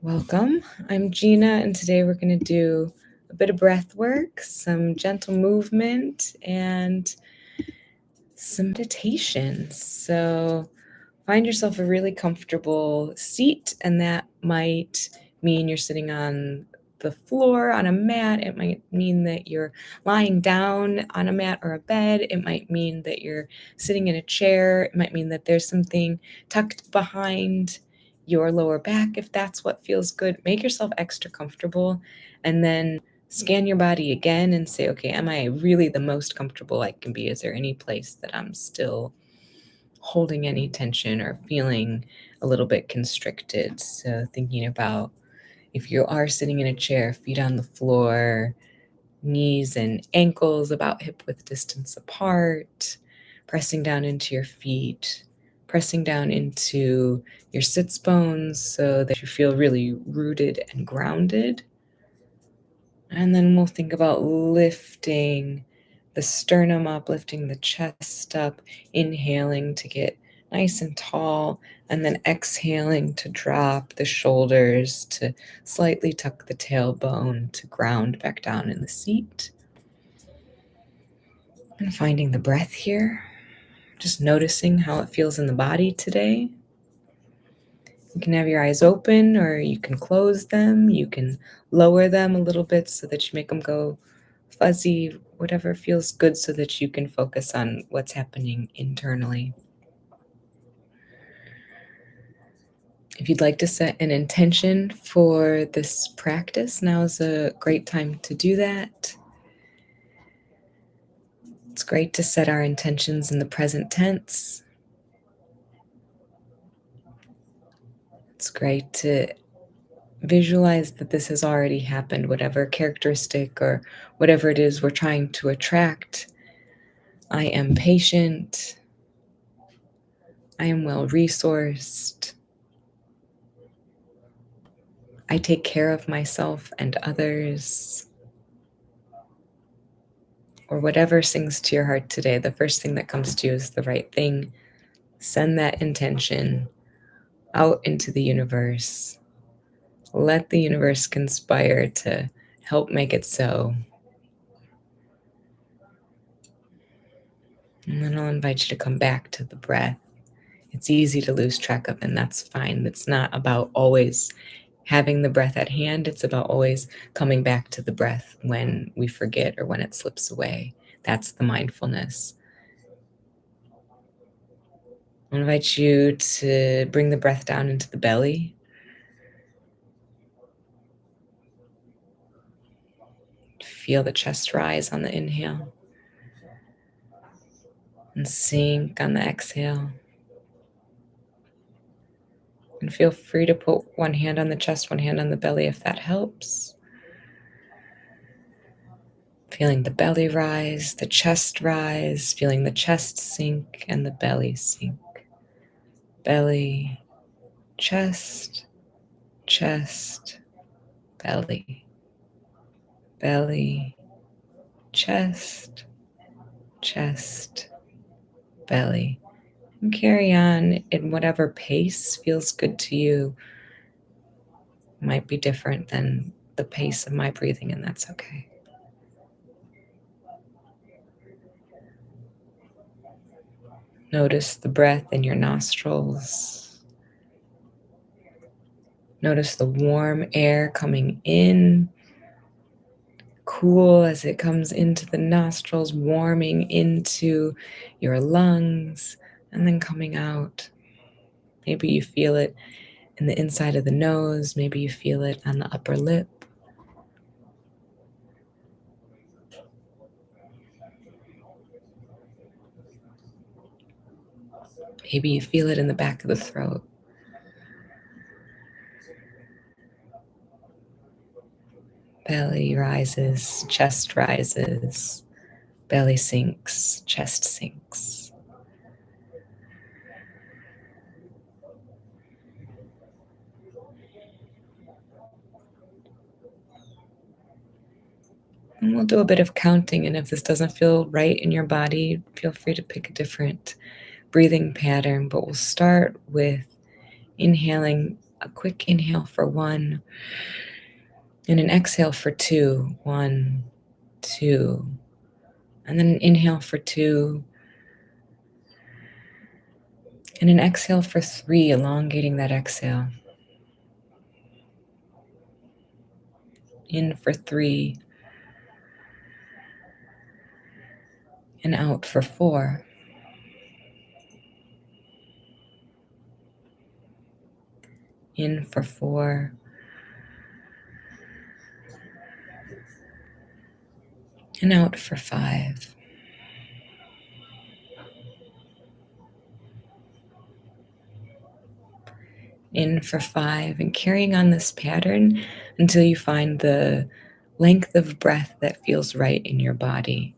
Welcome. I'm Gina, and today we're going to do a bit of breath work, some gentle movement, and some meditation. So find yourself a really comfortable seat, and that might mean you're sitting on the floor on a mat. It might mean that you're lying down on a mat or a bed. It might mean that you're sitting in a chair. It might mean that there's something tucked behind your lower back if that's what feels good. Make yourself extra comfortable and then scan your body again and say, okay, am I really the most comfortable I can be? Is there any place that I'm still holding any tension or feeling a little bit constricted? So thinking about if you are sitting in a chair, feet on the floor, knees and ankles about hip width distance apart, pressing down into your feet, pressing down into your sits bones so that you feel really rooted and grounded. And then we'll think about lifting the sternum up, lifting the chest up, inhaling to get nice and tall, and then exhaling to drop the shoulders, to slightly tuck the tailbone, to ground back down in the seat. And finding the breath here, just noticing how it feels in the body today. You can have your eyes open or you can close them. You can lower them a little bit so that you make them go fuzzy, whatever feels good so that you can focus on what's happening internally. If you'd like to set an intention for this practice, now is a great time to do that. It's great to set our intentions in the present tense. It's great to visualize that this has already happened, whatever characteristic or whatever it is we're trying to attract. I am patient. I am well resourced. I take care of myself and others. Or whatever sings to your heart today, the first thing that comes to you is the right thing. Send that intention out into the universe. Let the universe conspire to help make it so. And then I'll invite you to come back to the breath. It's easy to lose track of, and that's fine. It's not about always having the breath at hand. It's about always coming back to the breath when we forget or when it slips away. That's the mindfulness. I invite you to bring the breath down into the belly. Feel the chest rise on the inhale and sink on the exhale. And feel free to put one hand on the chest, one hand on the belly if that helps. Feeling the belly rise, the chest rise, feeling the chest sink and the belly sink. Belly, chest, chest, belly. Belly, chest, chest, belly. And carry on in whatever pace feels good to you. It might be different than the pace of my breathing, and that's okay. Notice the breath in your nostrils. Notice the warm air coming in, cool as it comes into the nostrils, warming into your lungs, and then coming out. Maybe you feel it in the inside of the nose. Maybe you feel it on the upper lip. Maybe you feel it in the back of the throat. Belly rises, chest rises, belly sinks, chest sinks. And we'll do a bit of counting, and if this doesn't feel right in your body, feel free to pick a different breathing pattern, but we'll start with inhaling a quick inhale for 1, and an exhale for 2. 1, 2. And then an inhale for 2, and an exhale for 3, elongating that exhale. In for 3, and out for 4. In for 4, and out for 5. In for 5, and carrying on this pattern until you find the length of breath that feels right in your body.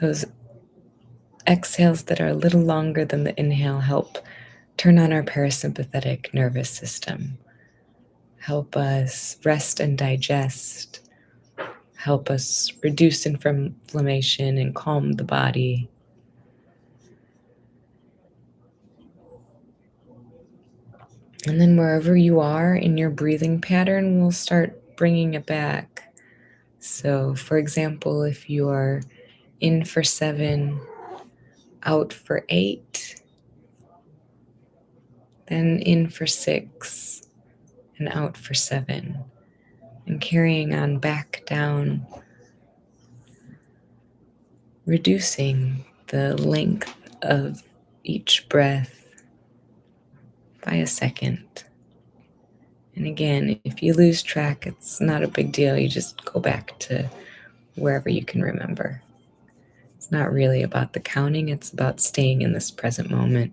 Those exhales that are a little longer than the inhale help turn on our parasympathetic nervous system, help us rest and digest, help us reduce inflammation and calm the body. And then wherever you are in your breathing pattern, we'll start bringing it back. So, for example, if you are in for 7, out for 8, then in for 6, and out for 7, and carrying on back down, reducing the length of each breath by a second. And again, if you lose track, it's not a big deal. You just go back to wherever you can remember. It's not really about the counting, it's about staying in this present moment.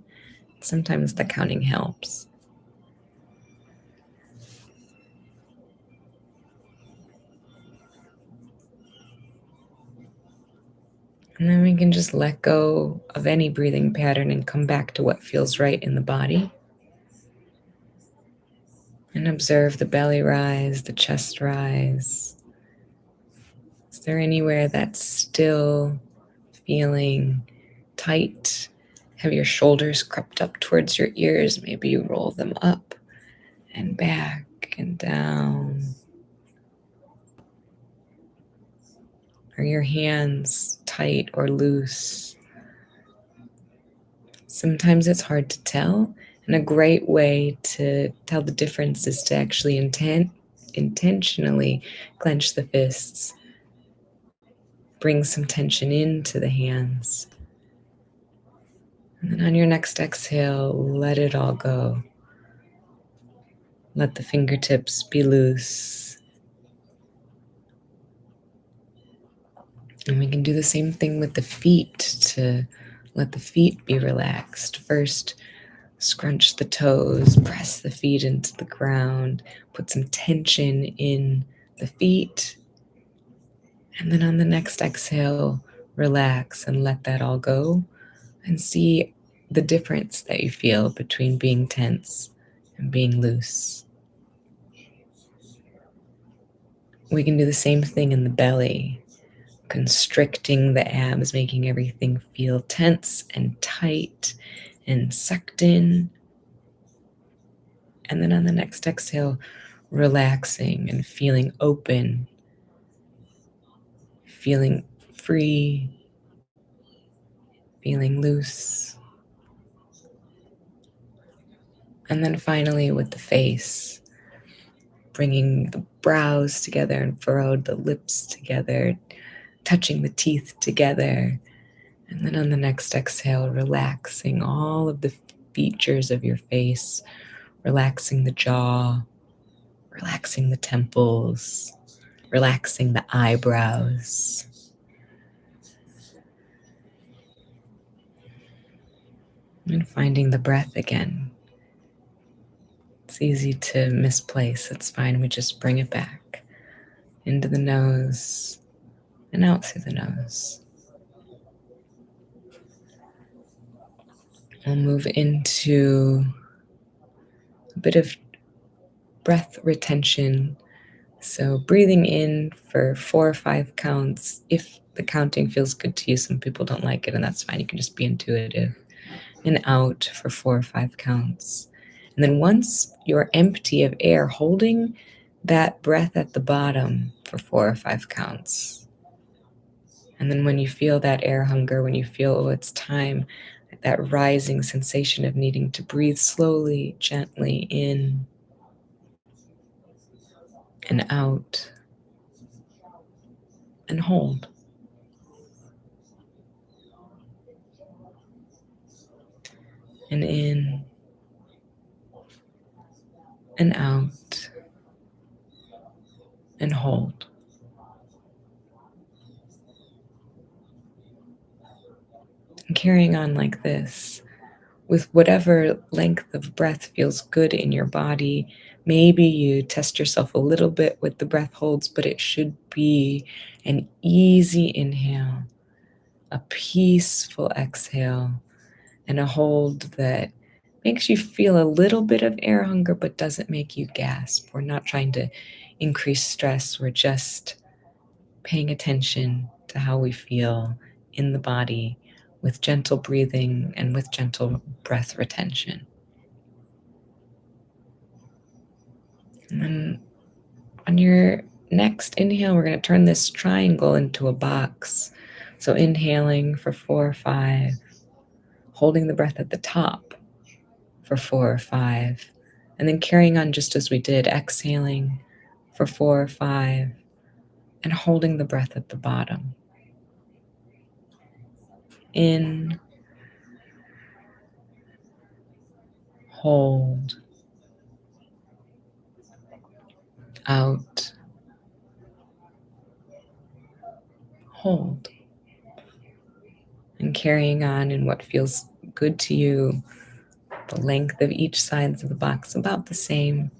Sometimes the counting helps. And then we can just let go of any breathing pattern and come back to what feels right in the body. And observe the belly rise, the chest rise. Is there anywhere that's still feeling tight? Have your shoulders crept up towards your ears? Maybe you roll them up and back and down. Are your hands tight or loose? Sometimes it's hard to tell, and a great way to tell the difference is to actually intentionally clench the fists. Bring some tension into the hands. And then on your next exhale, let it all go. Let the fingertips be loose. And we can do the same thing with the feet to let the feet be relaxed. First, scrunch the toes, press the feet into the ground, put some tension in the feet. And then on the next exhale, relax and let that all go. And see the difference that you feel between being tense and being loose. We can do the same thing in the belly, constricting the abs, making everything feel tense and tight and sucked in. And then on the next exhale, relaxing and feeling open, feeling free, feeling loose. And then finally with the face, bringing the brows together and furrowed, the lips together, touching the teeth together. And then on the next exhale, relaxing all of the features of your face, relaxing the jaw, relaxing the temples, relaxing the eyebrows. And finding the breath again. It's easy to misplace. It's fine. We just bring it back into the nose and out through the nose. We'll move into a bit of breath retention. So breathing in for 4 or 5 counts. If the counting feels good to you, some people don't like it, and that's fine. You can just be intuitive. and out for 4 or 5 counts. And then once you're empty of air, holding that breath at the bottom for 4 or 5 counts. And then when you feel that air hunger, when you feel, oh, it's time, that rising sensation of needing to breathe slowly, gently in and out and hold. And in and out and hold. And carrying on like this, with whatever length of breath feels good in your body. Maybe you test yourself a little bit with the breath holds, but it should be an easy inhale, a peaceful exhale, and a hold that makes you feel a little bit of air hunger but doesn't make you gasp. We're not trying to increase stress. We're just paying attention to how we feel in the body with gentle breathing and with gentle breath retention. And then on your next inhale, we're going to turn this triangle into a box. So inhaling for 4 or 5, holding the breath at the top for 4 or 5, and then carrying on just as we did, exhaling for 4 or 5, and holding the breath at the bottom. In, hold, out, hold. And carrying on in what feels good to you. The length of each sides of the box about the same.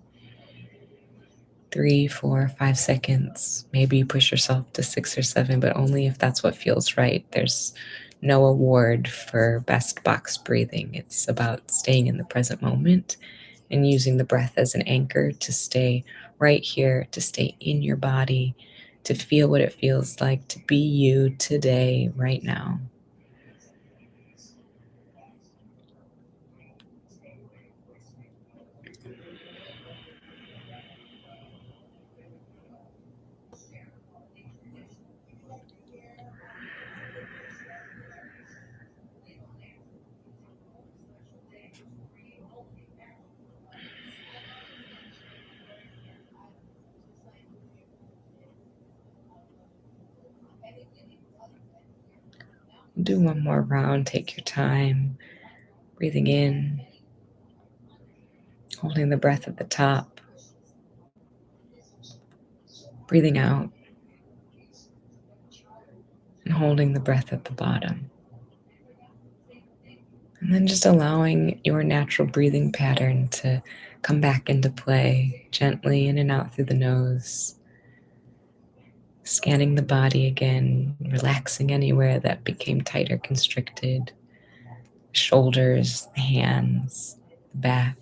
3, 4, 5 seconds. Maybe you push yourself to 6 or 7, but only if that's what feels right. There's no award for best box breathing. It's about staying in the present moment and using the breath as an anchor to stay right here, to stay in your body, to feel what it feels like to be you today, right now. Do one more round. Take your time, breathing in, holding the breath at the top, breathing out, and holding the breath at the bottom. And then just allowing your natural breathing pattern to come back into play, gently in and out through the nose. Scanning the body again, relaxing anywhere that became tight or constricted. Shoulders, the hands, the back.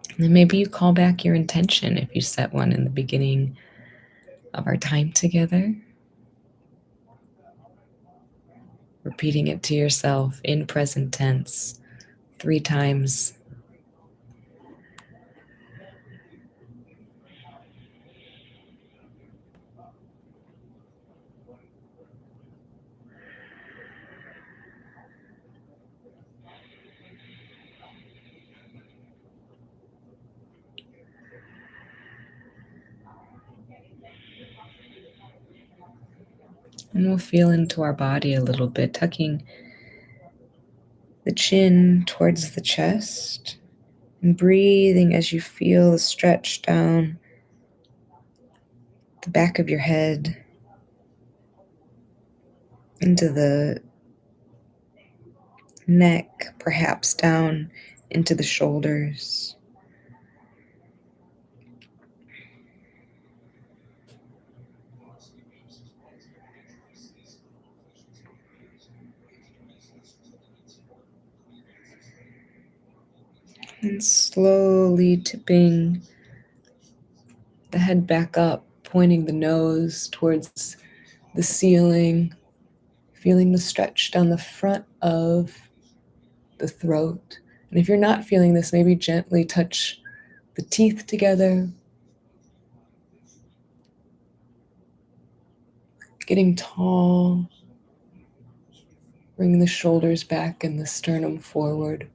And then maybe you call back your intention if you set one in the beginning of our time together. Repeating it to yourself in present tense 3 times. And we'll feel into our body a little bit, tucking the chin towards the chest and breathing as you feel the stretch down the back of your head into the neck, perhaps down into the shoulders. And slowly tipping the head back up, pointing the nose towards the ceiling, feeling the stretch down the front of the throat. And if you're not feeling this, maybe gently touch the teeth together, getting tall, bring the shoulders back and the sternum forward.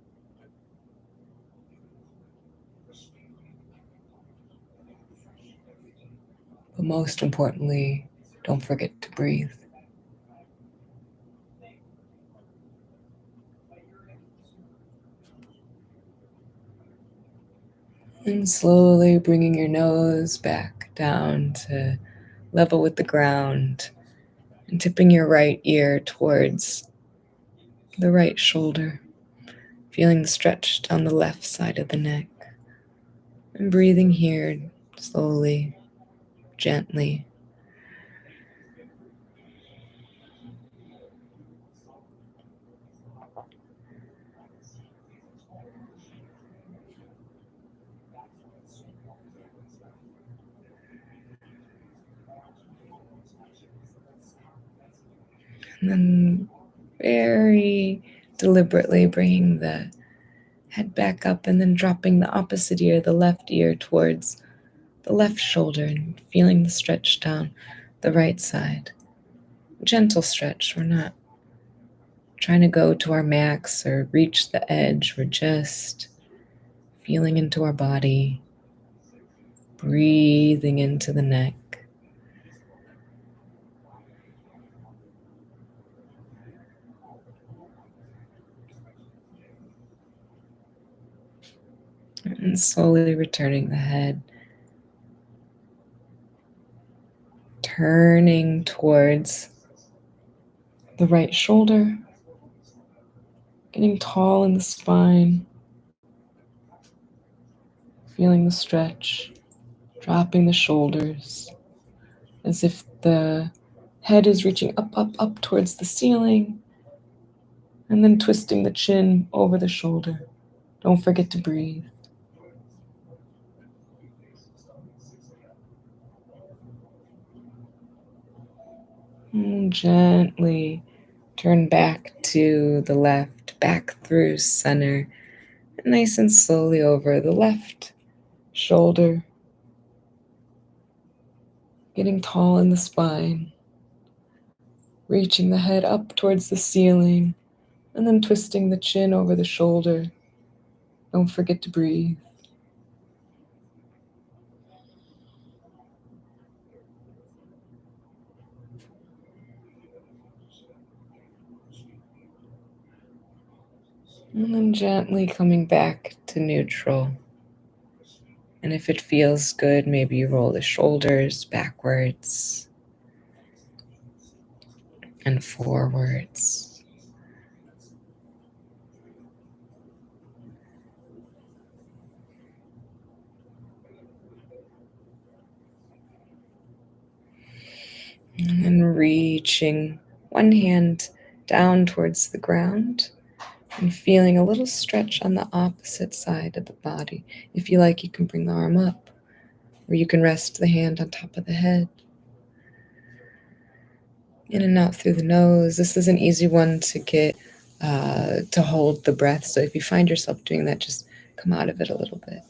But most importantly, don't forget to breathe. And slowly bringing your nose back down to level with the ground and tipping your right ear towards the right shoulder, feeling the stretch down the left side of the neck. And breathing here slowly, gently. And then very deliberately bringing the head back up and then dropping the opposite ear, the left ear, towards the left shoulder and feeling the stretch down the right side. Gentle stretch. We're not trying to go to our max or reach the edge. We're just feeling into our body, breathing into the neck. And slowly returning the head, turning towards the right shoulder, getting tall in the spine, feeling the stretch, dropping the shoulders as if the head is reaching up towards the ceiling, and then twisting the chin over the shoulder. Don't forget to breathe. And gently turn back to the left, back through center, and nice and slowly over the left shoulder, getting tall in the spine, reaching the head up towards the ceiling, and then twisting the chin over the shoulder. Don't forget to breathe. And then gently coming back to neutral. And if it feels good, maybe you roll the shoulders backwards and forwards. And then reaching one hand down towards the ground and feeling a little stretch on the opposite side of the body. If you like, you can bring the arm up, or you can rest the hand on top of the head. In and out through the nose. This is an easy one to get to hold the breath. So if you find yourself doing that, just come out of it a little bit.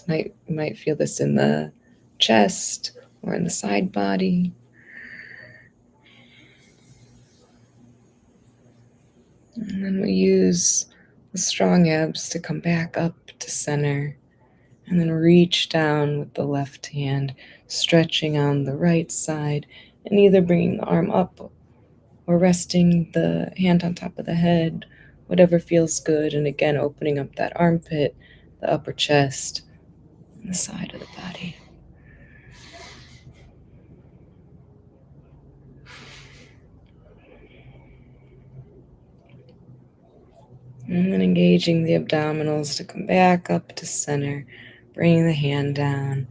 You might feel this in the chest or in the side body. And then we use the strong abs to come back up to center, and then reach down with the left hand, stretching on the right side, and either bringing the arm up or resting the hand on top of the head, whatever feels good. And again, opening up that armpit, the upper chest, and the side of the body. And then engaging the abdominals to come back up to center, bringing the hand down,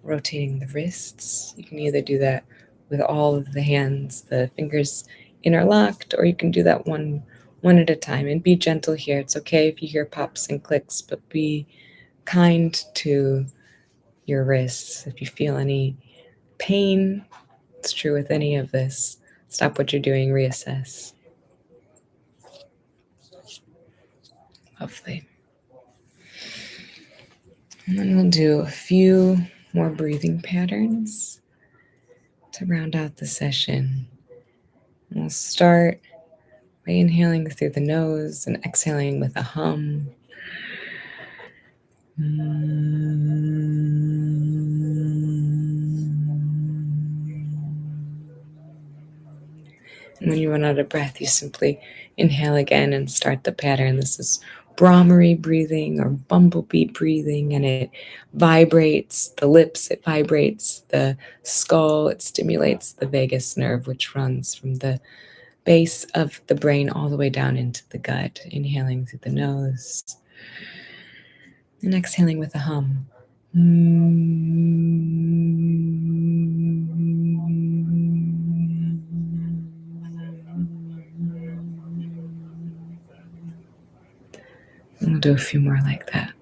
rotating the wrists. You can either do that with all of the hands, the fingers interlocked, or you can do that one at a time. And be gentle here. It's okay if you hear pops and clicks, but be kind to your wrists. If you feel any pain, It's true with any of this. Stop what you're doing, reassess. Lovely. And then we'll do a few more breathing patterns to round out the session. We'll start by inhaling through the nose and exhaling with a hum. And when you run out of breath, you simply inhale again and start the pattern. This is Brahmari breathing or bumblebee breathing, and it vibrates the lips, it vibrates the skull, it stimulates the vagus nerve, which runs from the base of the brain all the way down into the gut. Inhaling through the nose and exhaling with a hum. We'll do a few more like that.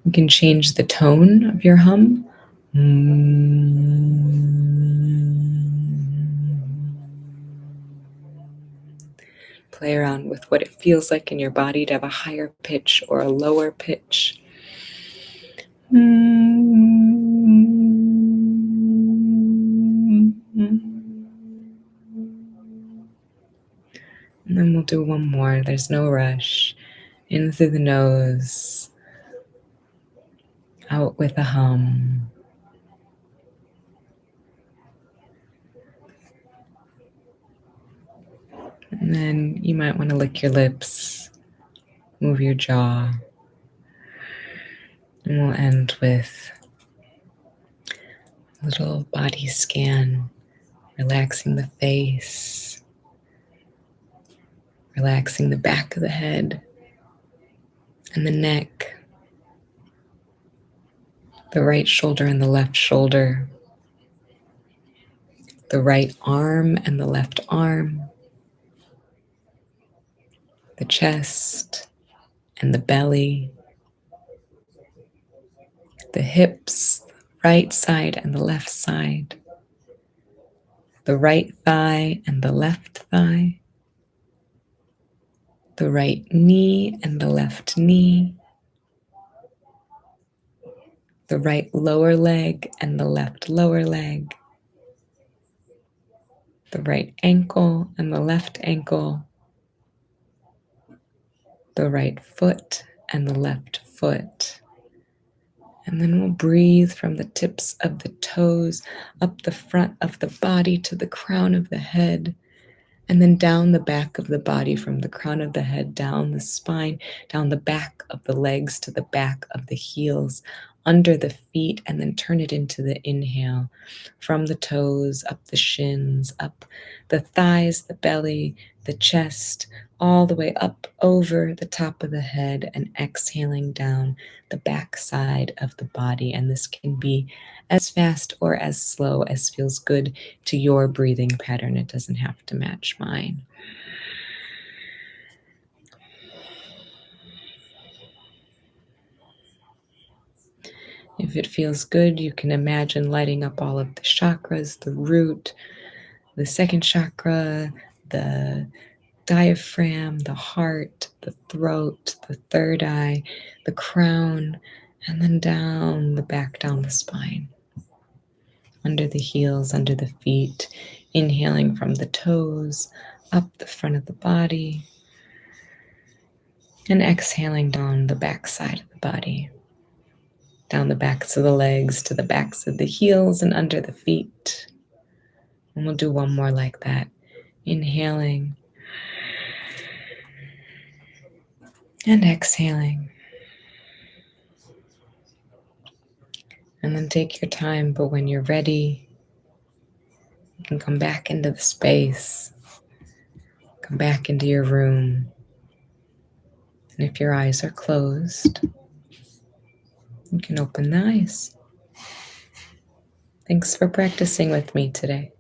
You can change the tone of your hum. Play around with what it feels like in your body to have a higher pitch or a lower pitch. And then we'll do one more. There's no rush. In through the nose, out with a hum. And then you might want to lick your lips, move your jaw. And we'll end with a little body scan, relaxing the face, relaxing the back of the head and the neck, the right shoulder and the left shoulder, the right arm and the left arm, the chest and the belly, the hips, right side and the left side, the right thigh and the left thigh, the right knee and the left knee, the right lower leg and the left lower leg, the right ankle and the left ankle, the right foot and the left foot. And then we'll breathe from the tips of the toes up the front of the body to the crown of the head, and then down the back of the body from the crown of the head, down the spine, down the back of the legs to the back of the heels, under the feet, and then turn it into the inhale from the toes, up the shins, up the thighs, the belly, the chest, all the way up over the top of the head, and exhaling down the back side of the body. And this can be as fast or as slow as feels good to your breathing pattern. It doesn't have to match mine. If it feels good, you can imagine lighting up all of the chakras, the root, the second chakra, the diaphragm, the heart, the throat, the third eye, the crown, and then down the back, down the spine, under the heels, under the feet, inhaling from the toes, up the front of the body, and exhaling down the back side of the body, down the backs of the legs to the backs of the heels and under the feet. And we'll do one more like that. Inhaling and exhaling. And then take your time, but when you're ready, you can come back into the space, come back into your room. And if your eyes are closed, you can open the eyes. Thanks for practicing with me today.